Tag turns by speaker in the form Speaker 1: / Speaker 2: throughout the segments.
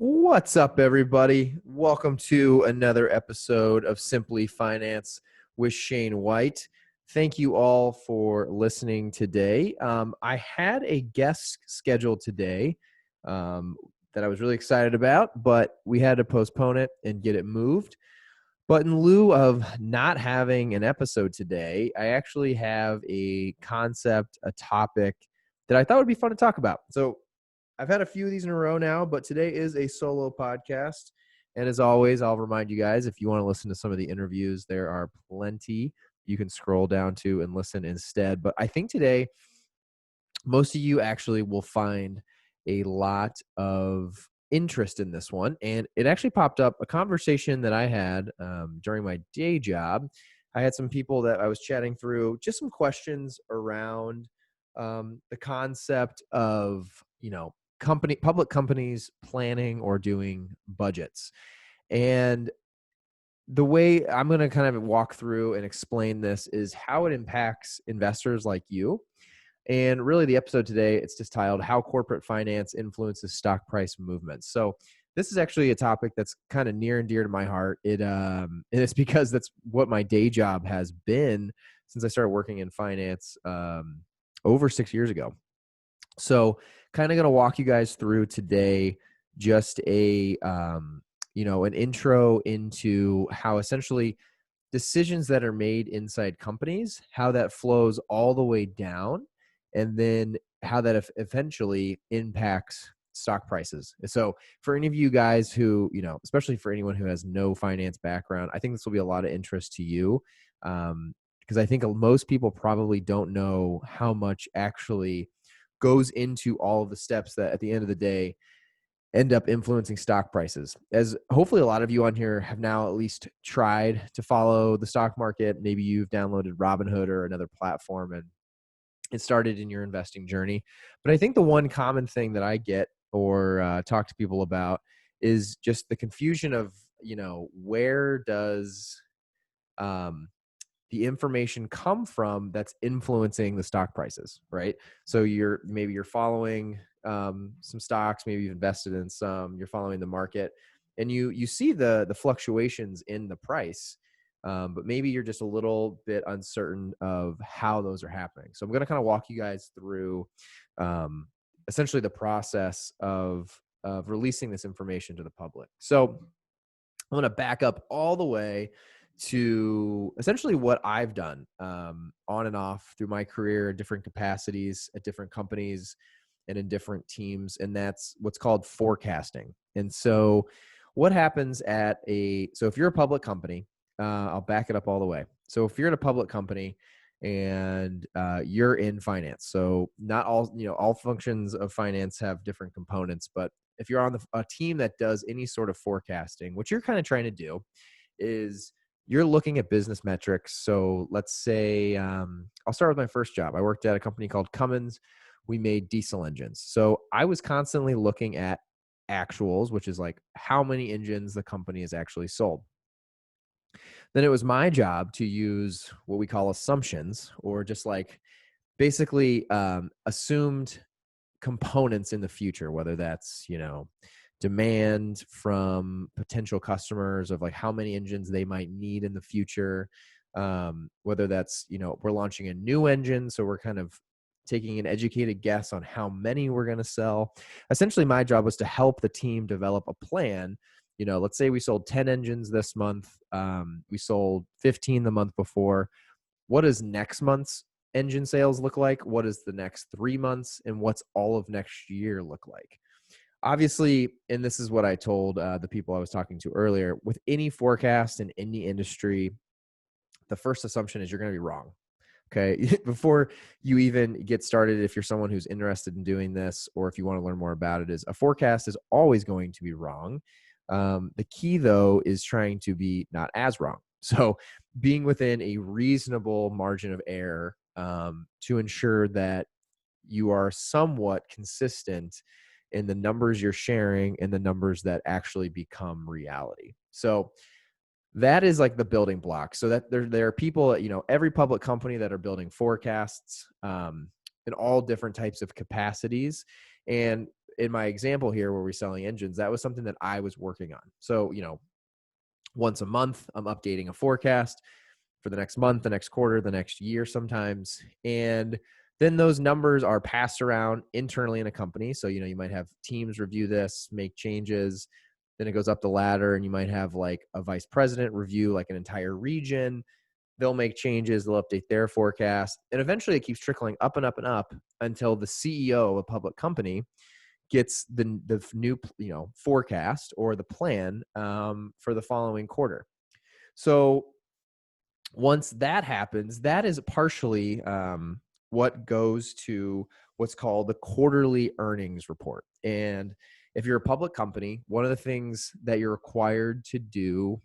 Speaker 1: What's up, everybody? Welcome to another episode of Simply Finance with Shane White. Thank you all for listening today. I had a guest scheduled today that I was really excited about, but we had to postpone it and get it moved. But in lieu of not having an episode today, I actually have a concept, a topic that I thought would be fun to talk about. So I've had a few of these in a row now, but today is a solo podcast. And as always, I'll remind you guys, if you want to listen to some of the interviews, there are plenty you can scroll down to and listen instead. But I think today, most of you actually will find a lot of interest in this one. And it actually popped up a conversation that I had during my day job. I had some people that I was chatting through, just some questions around the concept of, public companies planning or doing budgets. And the way I'm going to kind of walk through and explain this is how it impacts investors like you. And really, the episode today, it's just titled How Corporate Finance Influences Stock Price Movements. So this is actually a topic that's kind of near and dear to my heart. And it's because that's what my day job has been since I started working in finance over 6 years ago. So kind of going to walk you guys through today just an intro into how essentially decisions that are made inside companies, how that flows all the way down, and then how that eventually impacts stock prices. So for any of you guys who, especially for anyone who has no finance background, I think this will be a lot of interest to you, because I think most people probably don't know how much actually goes into all of the steps that at the end of the day end up influencing stock prices. As hopefully a lot of you on here have now at least tried to follow the stock market. Maybe you've downloaded Robinhood or another platform and it started in your investing journey. But I think the one common thing that I get or talk to people about is just the confusion of, where does the information come from that's influencing the stock prices, right? So maybe you're following some stocks, maybe you've invested in some, you're following the market, and you see the fluctuations in the price, but maybe you're just a little bit uncertain of how those are happening. So I'm going to kind of walk you guys through essentially the process of releasing this information to the public. So I'm going to back up all the way to essentially what I've done on and off through my career in different capacities at different companies and in different teams. And that's what's called forecasting. And so what happens so if you're a public company, I'll back it up all the way. So if you're in a public company and you're in finance, so not all functions of finance have different components, but if you're on a team that does any sort of forecasting, what you're kind of trying to do is you're looking at business metrics. So let's say I'll start with my first job. I worked at a company called Cummins. We made diesel engines. So I was constantly looking at actuals, which is like how many engines the company has actually sold. Then it was my job to use what we call assumptions, or just like basically assumed components in the future, whether that's, demand from potential customers of like how many engines they might need in the future, whether that's, we're launching a new engine, so we're kind of taking an educated guess on how many we're going to sell. Essentially, my job was to help the team develop a plan. Let's say we sold 10 engines this month. We sold 15 the month before. What does next month's engine sales look like? What does the next 3 months and what's all of next year look like? Obviously, and this is what I told the people I was talking to earlier, with any forecast in any industry, the first assumption is you're going to be wrong. Okay. Before you even get started, if you're someone who's interested in doing this, or if you want to learn more about it, is a forecast is always going to be wrong. The key, though, is trying to be not as wrong. So being within a reasonable margin of error to ensure that you are somewhat consistent in the numbers you're sharing and the numbers that actually become reality. So that is like the building block. So that there are people, every public company that are building forecasts in all different types of capacities. And in my example here where we're selling engines, that was something that I was working on. So, once a month, I'm updating a forecast for the next month, the next quarter, the next year sometimes. And then those numbers are passed around internally in a company. So, you might have teams review this, make changes. Then it goes up the ladder, and you might have like a vice president review like an entire region. They'll make changes, they'll update their forecast. And eventually it keeps trickling up and up and up until the CEO of a public company gets the new forecast or the plan for the following quarter. So once that happens, that is partially what goes to what's called the quarterly earnings report. And if you're a public company, one of the things that you're required to do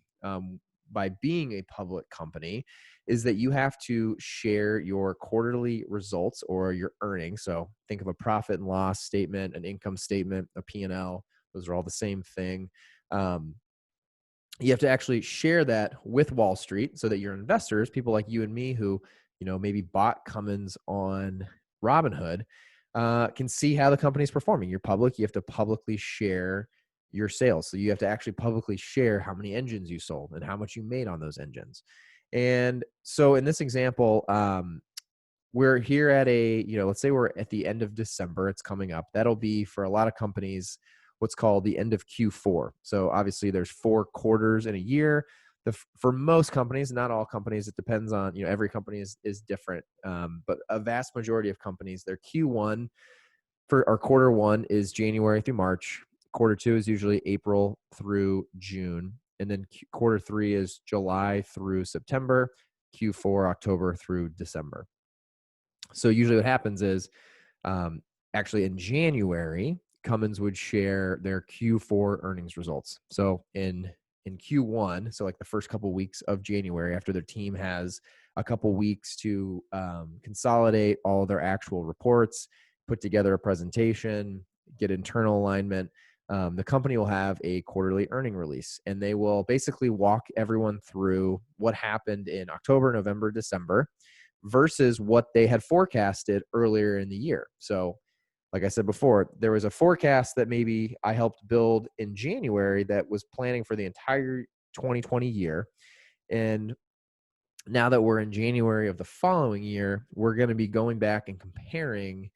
Speaker 1: by being a public company is that you have to share your quarterly results or your earnings. So think of a profit and loss statement, an income statement, a P&L. Those are all the same thing. You have to actually share that with Wall Street so that your investors, people like you and me who, maybe bought Cummins on Robinhood, can see how the company's performing. You're public. You have to publicly share your sales. So you have to actually publicly share how many engines you sold and how much you made on those engines. And so in this example, we're here at let's say we're at the end of December. It's coming up. That'll be for a lot of companies what's called the end of Q4. So obviously there's 4 quarters in a year. For most companies, not all companies, it depends on, every company is different. But a vast majority of companies, their Q1 for our quarter 1 is January through March. Quarter 2 is usually April through June. And then quarter 3 is July through September, Q4, October through December. So usually what happens is actually in January, Cummins would share their Q4 earnings results. So in Q1, so like the first couple of weeks of January, after their team has a couple weeks to consolidate all their actual reports, put together a presentation, get internal alignment, the company will have a quarterly earning release, and they will basically walk everyone through what happened in October, November, December versus what they had forecasted earlier in the year. So like I said before, there was a forecast that maybe I helped build in January that was planning for the entire 2020 year. And now that we're in January of the following year, we're going to be going back and comparing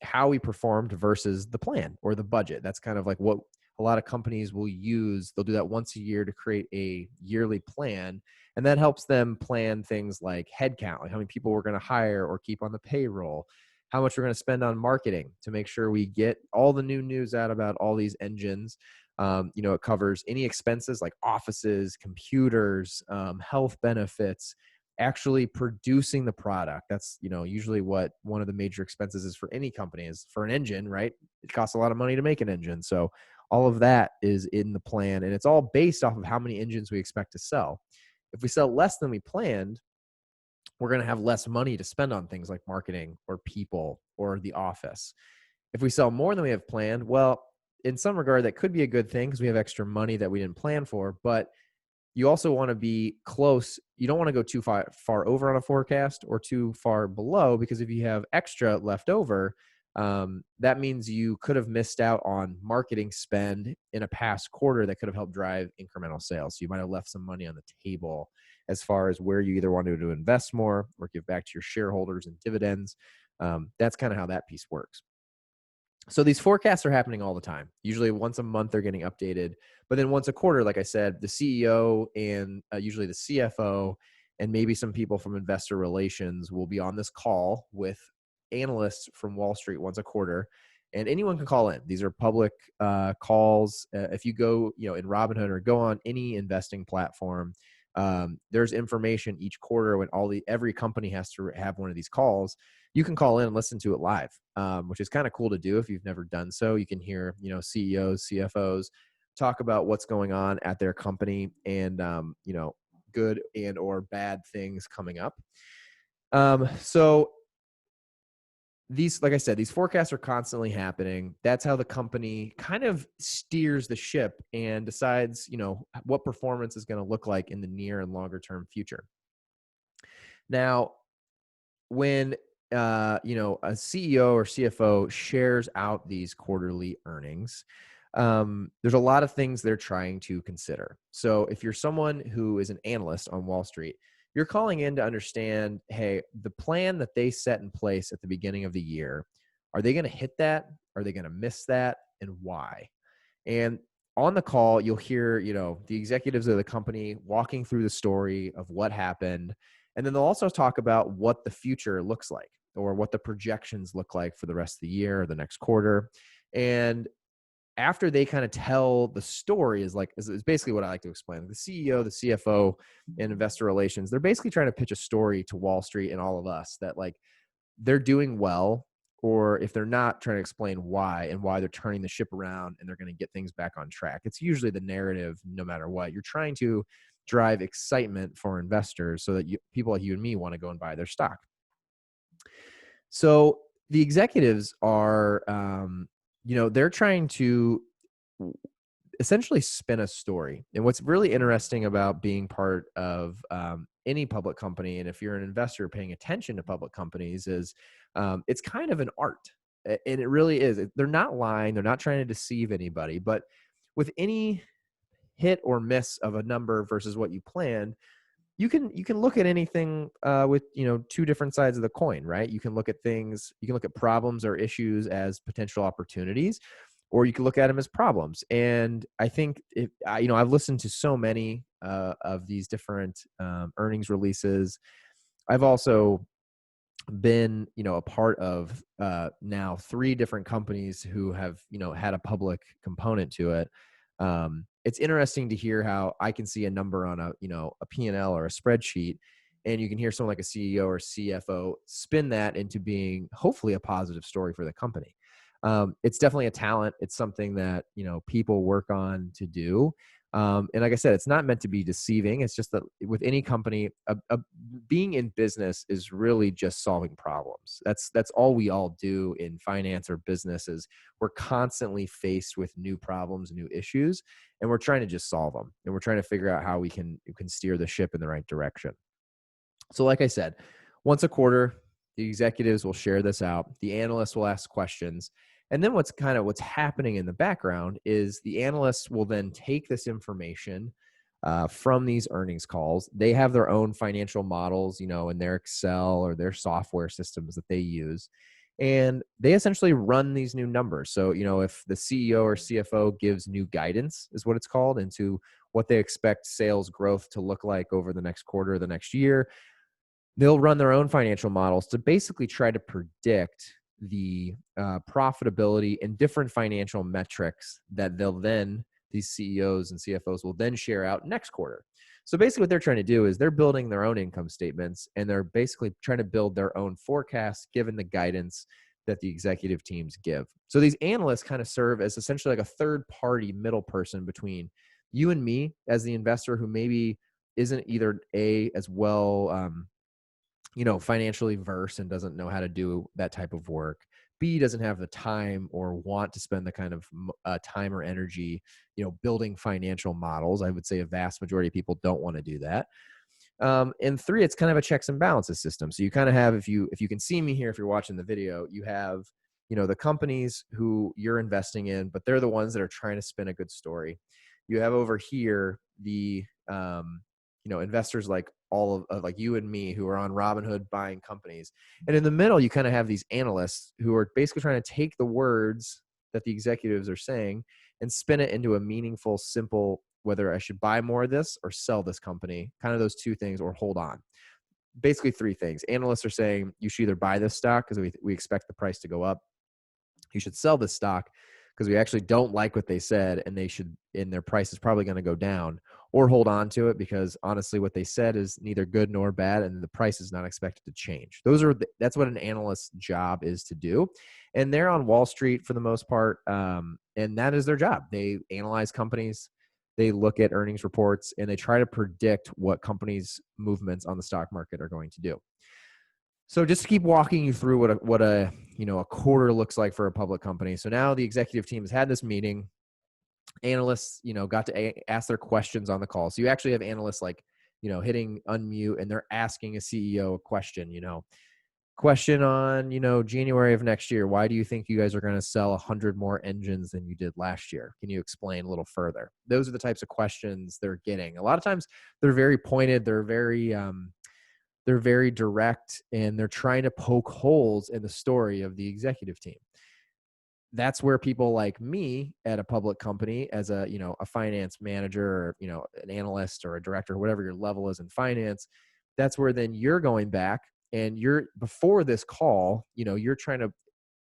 Speaker 1: how we performed versus the plan or the budget. That's kind of like what a lot of companies will use. They'll do that once a year to create a yearly plan. And that helps them plan things like headcount, like how many people we're going to hire or keep on the payroll, how much we're going to spend on marketing to make sure we get all the new news out about all these engines. It covers any expenses like offices, computers, health benefits, actually producing the product. That's, usually what one of the major expenses is for any company is for an engine, right? It costs a lot of money to make an engine. So all of that is in the plan, and it's all based off of how many engines we expect to sell. If we sell less than we planned, we're going to have less money to spend on things like marketing or people or the office. If we sell more than we have planned, well, in some regard, that could be a good thing because we have extra money that we didn't plan for, but you also want to be close. You don't want to go too far over on a forecast or too far below, because if you have extra left over, that means you could have missed out on marketing spend in a past quarter that could have helped drive incremental sales. So you might have left some money on the table as far as where you either wanted to invest more or give back to your shareholders and dividends. That's kind of how that piece works. So these forecasts are happening all the time. Usually once a month they're getting updated, but then once a quarter, like I said, the CEO and usually the CFO and maybe some people from investor relations will be on this call with analysts from Wall Street once a quarter, and anyone can call in. These are public calls. If you go, in Robinhood or go on any investing platform, there's information each quarter when every company has to have one of these calls. You can call in and listen to it live, which is kind of cool to do if you've never done so. You can hear, CEOs, CFOs talk about what's going on at their company and, good and or bad things coming up. So these, like I said, these forecasts are constantly happening. That's how the company kind of steers the ship and decides, what performance is going to look like in the near and longer term future. Now, when a CEO or CFO shares out these quarterly earnings, there's a lot of things they're trying to consider. So if you're someone who is an analyst on Wall Street, you're calling in to understand, hey, the plan that they set in place at the beginning of the year, are they going to hit that? Are they going to miss that? And why? And on the call, you'll hear, the executives of the company walking through the story of what happened. And then they'll also talk about what the future looks like or what the projections look like for the rest of the year or the next quarter. And after they kind of tell the story is basically what I like to explain. The CEO, the CFO, and investor relations, they're basically trying to pitch a story to Wall Street and all of us that they're doing well, or if they're not, trying to explain why and why they're turning the ship around and they're going to get things back on track. It's usually the narrative, no matter what. You're trying to drive excitement for investors so that people like you and me want to go and buy their stock. So the executives are, they're trying to essentially spin a story. And what's really interesting about being part of any public company, and if you're an investor paying attention to public companies, is it's kind of an art. And it really is. They're not lying. They're not trying to deceive anybody. But with any hit or miss of a number versus what you planned, you can look at anything with two different sides of the coin, right? You can look at things, you can look at problems or issues as potential opportunities, or you can look at them as problems. And I think I've listened to so many of these different earnings releases. I've also been a part of now 3 different companies who have had a public component to it. It's interesting to hear how I can see a number on a P&L or a spreadsheet, and you can hear someone like a CEO or CFO spin that into being hopefully a positive story for the company. It's definitely a talent. It's something that people work on to do. And like I said, it's not meant to be deceiving. It's just that with any company, being in business is really just solving problems. That's all we all do in finance or businesses. We're constantly faced with new problems, new issues, and we're trying to just solve them. And we're trying to figure out how we can steer the ship in the right direction. So like I said, once a quarter, the executives will share this out. The analysts will ask questions. And then what's happening in the background is the analysts will then take this information from these earnings calls. They have their own financial models, in their Excel or their software systems that they use. And they essentially run these new numbers. So, if the CEO or CFO gives new guidance, is what it's called, into what they expect sales growth to look like over the next quarter, the next year, they'll run their own financial models to basically try to predict the profitability and different financial metrics that these CEOs and CFOs will then share out next quarter. So basically what they're trying to do is they're building their own income statements, and they're basically trying to build their own forecasts given the guidance that the executive teams give. So these analysts kind of serve as essentially like a third party middle person between you and me as the investor, who maybe isn't either as well financially versed and doesn't know how to do that type of work. B, doesn't have the time or want to spend the kind of time or energy, building financial models. I would say a vast majority of people don't want to do that. And 3, it's kind of a checks and balances system. So you kind of have, if you can see me here, if you're watching the video, you have, the companies who you're investing in, but they're the ones that are trying to spin a good story. You have over here the, investors like all of like you and me, who are on Robinhood buying companies. And in the middle, you kind of have these analysts who are basically trying to take the words that the executives are saying and spin it into a meaningful, simple, whether I should buy more of this or sell this company, kind of those 2 things, or hold on. Basically 3 things. Analysts are saying you should either buy this stock because we expect the price to go up. You should sell this stock because we actually don't like what they said, and their price is probably going to go down, or hold on to it because honestly what they said is neither good nor bad, and the price is not expected to change. That's what an analyst's job is to do. And they're on Wall Street for the most part. And that is their job. They analyze companies, they look at earnings reports, and they try to predict what companies' movements on the stock market are going to do. So just to keep walking you through what a quarter looks like for a public company. So now the executive team has had this meeting. Analysts, got to ask their questions on the call. So you actually have analysts hitting unmute, and they're asking a CEO a question. question on, January of next year, why do you think you guys are going to sell 100 more engines than you did last year? Can you explain a little further? Those are the types of questions they're getting. A lot of times they're very pointed. They're very direct, and they're trying to poke holes in the story of the executive team. That's where people like me at a public company as a finance manager, or an analyst or a director, whatever your level is in finance, that's where then you're going back and you're, before this call, you're trying to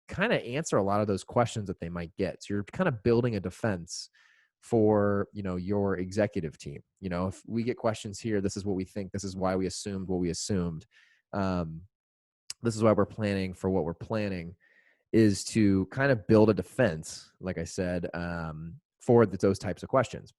Speaker 1: kind of answer a lot of those questions that they might get. So you're kind of building a defense for your executive team. If we get questions here, this is what we think, this is why we assumed what we assumed, this is why we're planning for what we're planning, is to kind of build a defense, like I said, for those types of questions.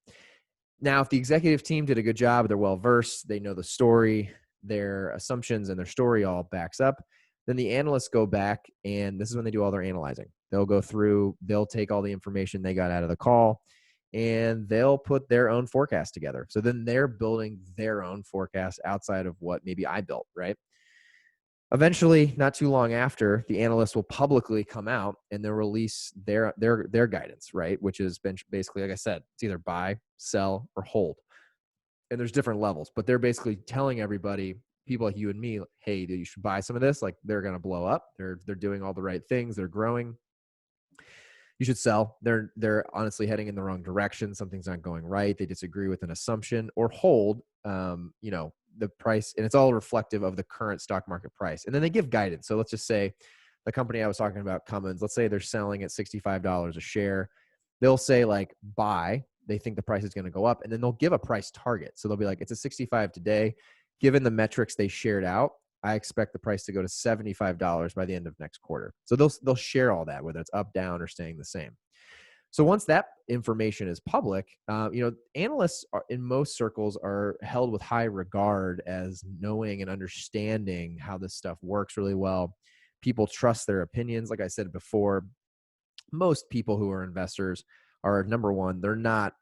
Speaker 1: Now, if the executive team did a good job, they're well-versed, they know the story, their assumptions and their story all backs up, then the analysts go back, and this is when they do all their analyzing. They'll go through, they'll take all the information they got out of the call, and they'll put their own forecast together. So then they're building their own forecast outside of what maybe I built, right? Eventually, not too long after, the analysts will publicly come out and they'll release their guidance, right? Which is basically, like I said, it's either buy, sell, or hold. And there's different levels, but they're basically telling everybody, people like you and me, hey, you should buy some of this. Like, they're going to blow up. They're doing all the right things. They're growing. You should sell. They're honestly heading in the wrong direction. Something's not going right. They disagree with an assumption. Or hold, the price, and it's all reflective of the current stock market price. And then they give guidance. So let's just say the company I was talking about, Cummins, let's say they're selling at $65 a share. They'll say like buy. They think the price is going to go up, and then they'll give a price target. So they'll be like, it's a 65 today. Given the metrics they shared out, I expect the price to go to $75 by the end of next quarter. So they'll share all that, whether it's up, down, or staying the same. So once that information is public, analysts in most circles are held with high regard as knowing and understanding how this stuff works really well. People trust their opinions. Like I said before, most people who are investors are, number one, they're not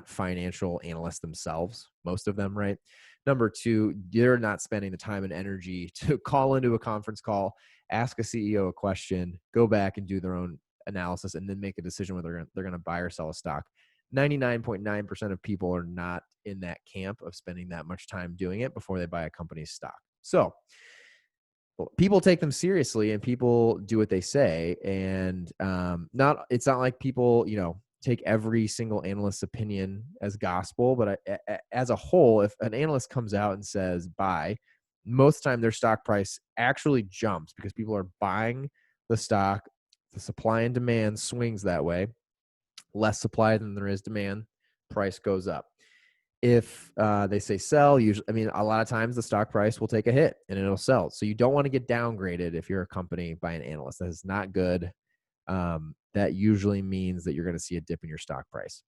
Speaker 1: financial analysts themselves, most of them, right? Number two, they're not spending the time and energy to call into a conference call, ask a CEO a question, go back and do their own analysis, and then make a decision whether they're going to buy or sell a stock. 99.9% of people are not in that camp of spending that much time doing it before they buy a company's stock. So people take them seriously, and people do what they say. And it's not like people, take every single analyst's opinion as gospel, but as a whole, if an analyst comes out and says buy, most of the time their stock price actually jumps because people are buying the stock. The supply and demand swings that way. Less supply than there is demand, price goes up. If they say sell, a lot of times the stock price will take a hit and it'll sell. So you don't want to get downgraded if you're a company by an analyst. That is not good. That usually means that you're going to see a dip in your stock price.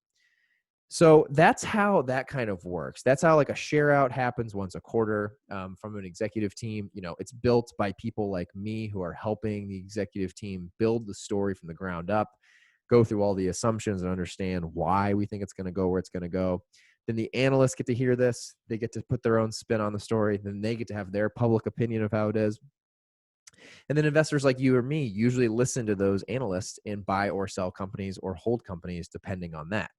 Speaker 1: So that's how that kind of works. That's how like a share out happens once a quarter from an executive team. It's built by people like me who are helping the executive team build the story from the ground up, go through all the assumptions and understand why we think it's going to go where it's going to go. Then the analysts get to hear this. They get to put their own spin on the story. Then they get to have their public opinion of how it is. And then investors like you or me usually listen to those analysts and buy or sell companies or hold companies depending on that.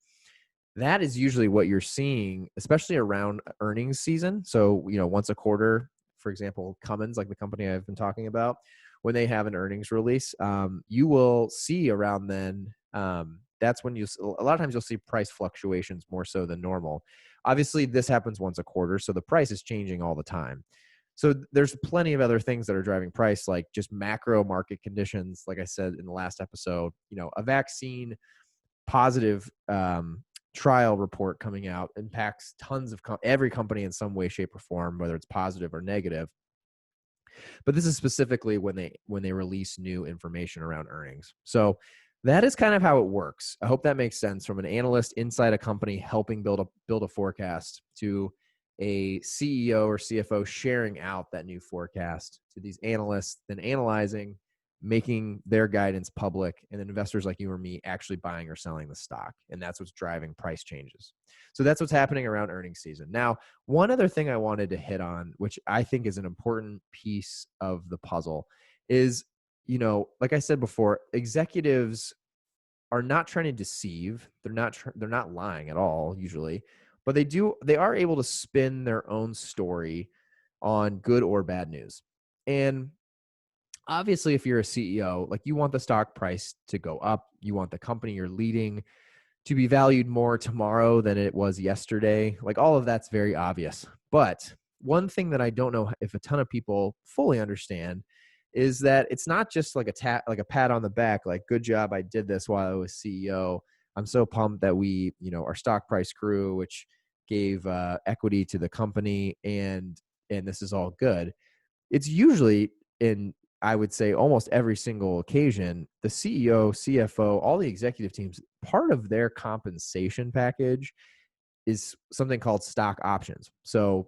Speaker 1: That is usually what you're seeing, especially around earnings season. So, once a quarter, for example, Cummins, like the company I've been talking about, when they have an earnings release, you will see around then, that's when a lot of times you'll see price fluctuations more so than normal. Obviously, this happens once a quarter, so the price is changing all the time. So there's plenty of other things that are driving price, like just macro market conditions. Like I said in the last episode, a vaccine positive trial report coming out impacts tons of every company in some way, shape, or form, whether it's positive or negative. But this is specifically when they release new information around earnings. So that is kind of how it works. I hope that makes sense, from an analyst inside a company helping build a forecast to a CEO or CFO sharing out that new forecast to these analysts, then analyzing, making their guidance public, and then investors like you or me actually buying or selling the stock. And that's what's driving price changes. So that's what's happening around earnings season. Now, one other thing I wanted to hit on, which I think is an important piece of the puzzle, is, like I said before, executives are not trying to deceive. They're not lying at all usually, but they are able to spin their own story on good or bad news. And obviously, if you're a CEO, like, you want the stock price to go up. You want the company you're leading to be valued more tomorrow than it was yesterday. Like, all of that's very obvious. But one thing that I don't know if a ton of people fully understand is that it's not just like a pat on the back, like, good job, I did this while I was CEO. I'm so pumped that our stock price grew, which gave equity to the company, and this is all good. It's usually, in, I would say, almost every single occasion, the CEO, CFO, all the executive teams, part of their compensation package is something called stock options. So,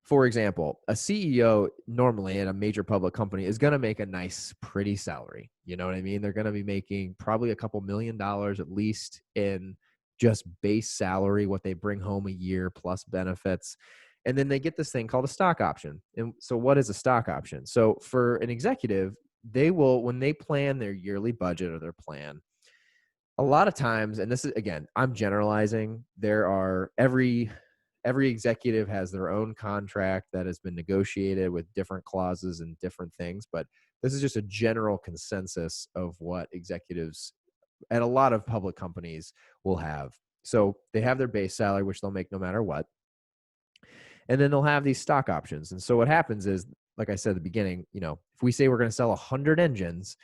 Speaker 1: for example, a CEO normally at a major public company is going to make a nice, pretty salary. You know what I mean? They're going to be making probably a couple $1,000,000 at least in just base salary, what they bring home a year plus benefits. And then they get this thing called a stock option. And so what is a stock option? So for an executive, when they plan their yearly budget or their plan, a lot of times, and this is, again, I'm generalizing, every executive has their own contract that has been negotiated with different clauses and different things, but this is just a general consensus of what executives at a lot of public companies will have. So they have their base salary, which they'll make no matter what. And then they'll have these stock options. And so what happens is, like I said at the beginning, if we say we're going to sell 100 engines,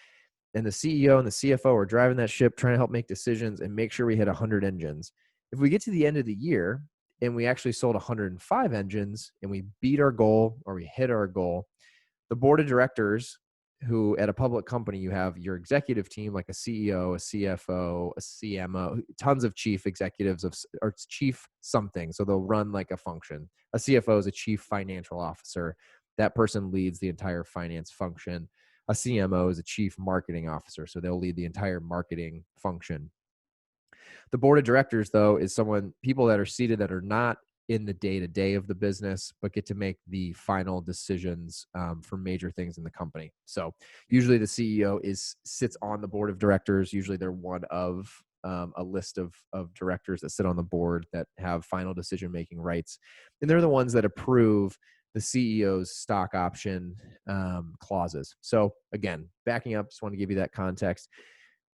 Speaker 1: and the CEO and the CFO are driving that ship, trying to help make decisions and make sure we hit 100 engines. If we get to the end of the year and we actually sold 105 engines and we beat our goal or we hit our goal, the board of directors, who at a public company, you have your executive team, like a CEO, a CFO, a CMO, tons of chief executives or chief something. So they'll run like a function. A CFO is a chief financial officer. That person leads the entire finance function. A CMO is a chief marketing officer, so they'll lead the entire marketing function. The board of directors, though, is people that are seated that are not in the day-to-day of the business, but get to make the final decisions for major things in the company. So usually the CEO sits on the board of directors. Usually they're one of a list of directors that sit on the board that have final decision-making rights. And they're the ones that approve the CEO's stock option clauses. So again, backing up, just want to give you that context.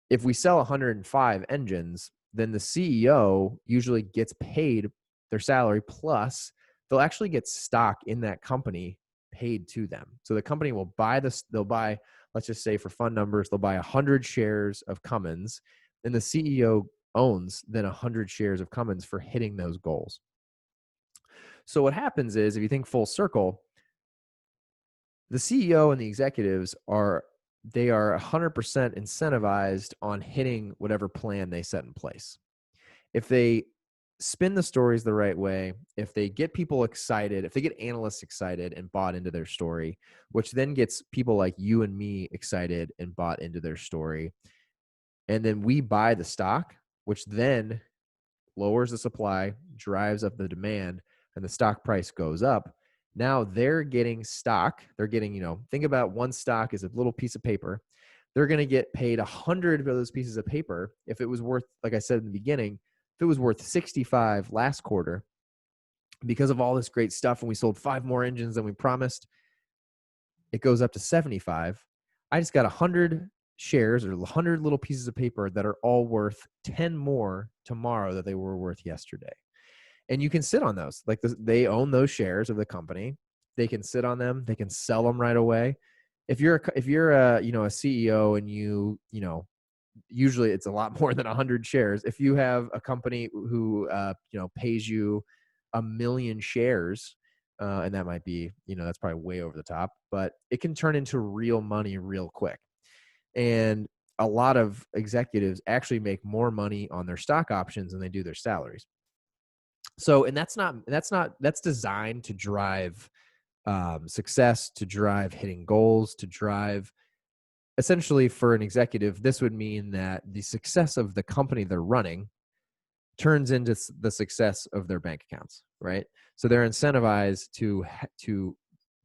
Speaker 1: If we sell 105 engines, then the CEO usually gets paid their salary, plus they'll actually get stock in that company paid to them. So the company will buy this, let's just say for fun numbers, they'll buy 100 shares of Cummins, and the CEO owns then 100 shares of Cummins for hitting those goals. So what happens is, if you think full circle, the CEO and the executives are 100% incentivized on hitting whatever plan they set in place. If they spin the stories the right way, if they get people excited, if they get analysts excited and bought into their story, which then gets people like you and me excited and bought into their story, and then we buy the stock, which then lowers the supply, drives up the demand, and the stock price goes up. Now they're getting stock. They're getting, think about one stock is a little piece of paper. They're going to get paid 100 of those pieces of paper. If it was worth, like I said in the beginning, if it was worth 65 last quarter, because of all this great stuff, and we sold 5 more engines than we promised, it goes up to 75. I just got 100 shares or 100 little pieces of paper that are all worth 10 more tomorrow that they were worth yesterday. And you can sit on those. Like, they own those shares of the company. They can sit on them. They can sell them right away. If you're a CEO and usually it's a lot more than 100 shares. If you have a company who pays you 1 million shares, and that might be, that's probably way over the top, but it can turn into real money real quick. And a lot of executives actually make more money on their stock options than they do their salaries. So, and that's designed to drive success, to drive hitting goals, to drive essentially for an executive, this would mean that the success of the company they're running turns into the success of their bank accounts, right? So they're incentivized to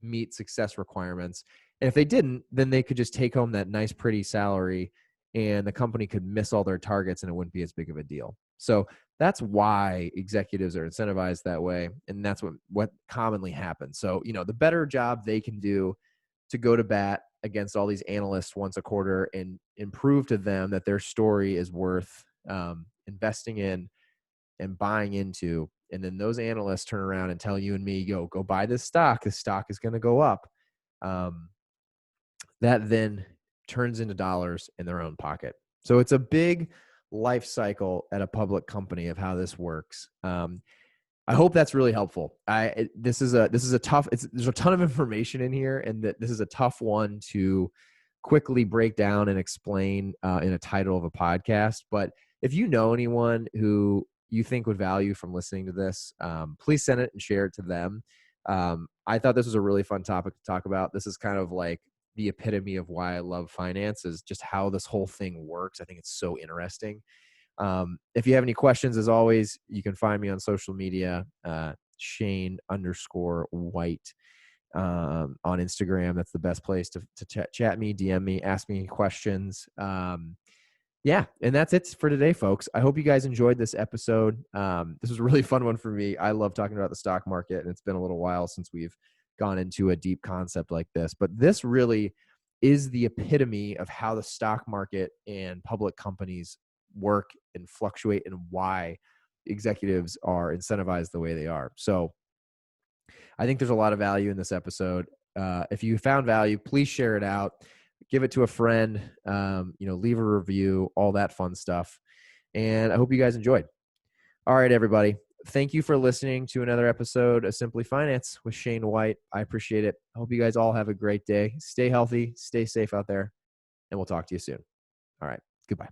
Speaker 1: meet success requirements. And if they didn't, then they could just take home that nice, pretty salary and the company could miss all their targets and it wouldn't be as big of a deal. So that's why executives are incentivized that way. And that's what commonly happens. So, the better job they can do to go to bat against all these analysts once a quarter and prove to them that their story is worth investing in and buying into, and then those analysts turn around and tell you and me, go buy this stock is going to go up, that then turns into dollars in their own pocket. So it's a big life cycle at a public company of how this works. I hope that's really helpful. This is a tough. There's a ton of information in here, and this is a tough one to quickly break down and explain in a title of a podcast. But if you know anyone who you think would value from listening to this, please send it and share it to them. I thought this was a really fun topic to talk about. This is kind of like the epitome of why I love finance, is just how this whole thing works. I think it's so interesting. If you have any questions, as always, you can find me on social media, Shane_White on Instagram. That's the best place to chat me, DM me, ask me questions. Yeah, and that's it for today, folks. I hope you guys enjoyed this episode. This was a really fun one for me. I love talking about the stock market, and it's been a little while since we've gone into a deep concept like this. But this really is the epitome of how the stock market and public companies work and fluctuate, and why executives are incentivized the way they are. So I think there's a lot of value in this episode. If you found value, please share it out. Give it to a friend, leave a review, all that fun stuff. And I hope you guys enjoyed. All right, everybody. Thank you for listening to another episode of Simply Finance with Shane White. I appreciate it. I hope you guys all have a great day. Stay healthy, stay safe out there, and we'll talk to you soon. All right. Goodbye.